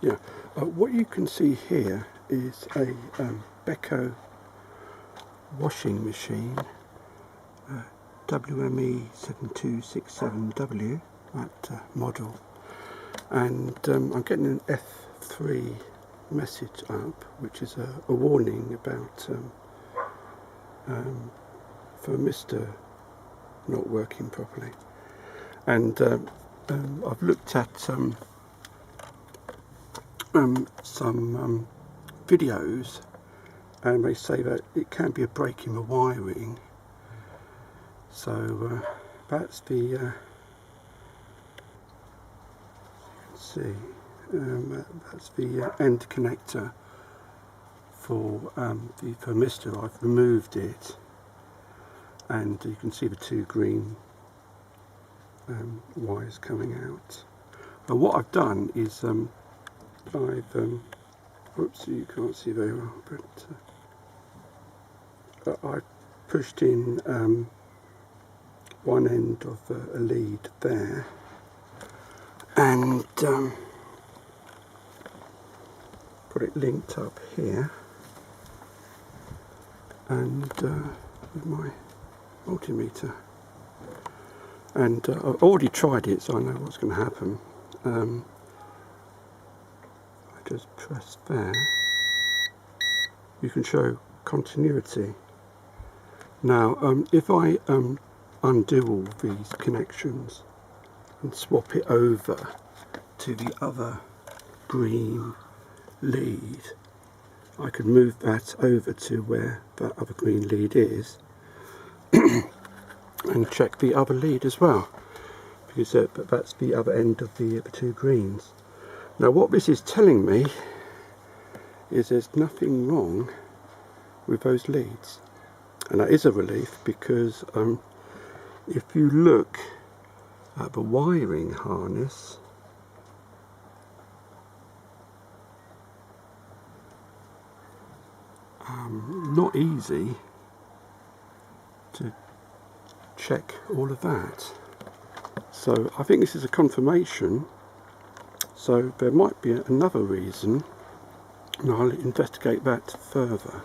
Yeah, what you can see here is a Beko washing machine, WME7267W, that model, and I'm getting an F3 message up, which is a warning about thermistor not working properly. And I've looked at some videos, and they say that it can be a break in the wiring. So that's the you can see that's the end connector for the thermistor. I've removed it, and you can see the two green wires coming out. And what I've done is I've oops, you can't see very well, but I've pushed in one end of a lead there, and got it linked up here, and with my multimeter, and I've already tried it, so I know what's going to happen. I just press there. You can show continuity. Now, if I undo all these connections and swap it over to the other green lead, I can move that over to where that other green lead is and check the other lead as well, because that's the other end of the two greens. Now what this is telling me is there's nothing wrong with those leads, and that is a relief, because if you look at the wiring harness, not easy to check all of that. So I think this is a confirmation, so there might be another reason, and I'll investigate that further.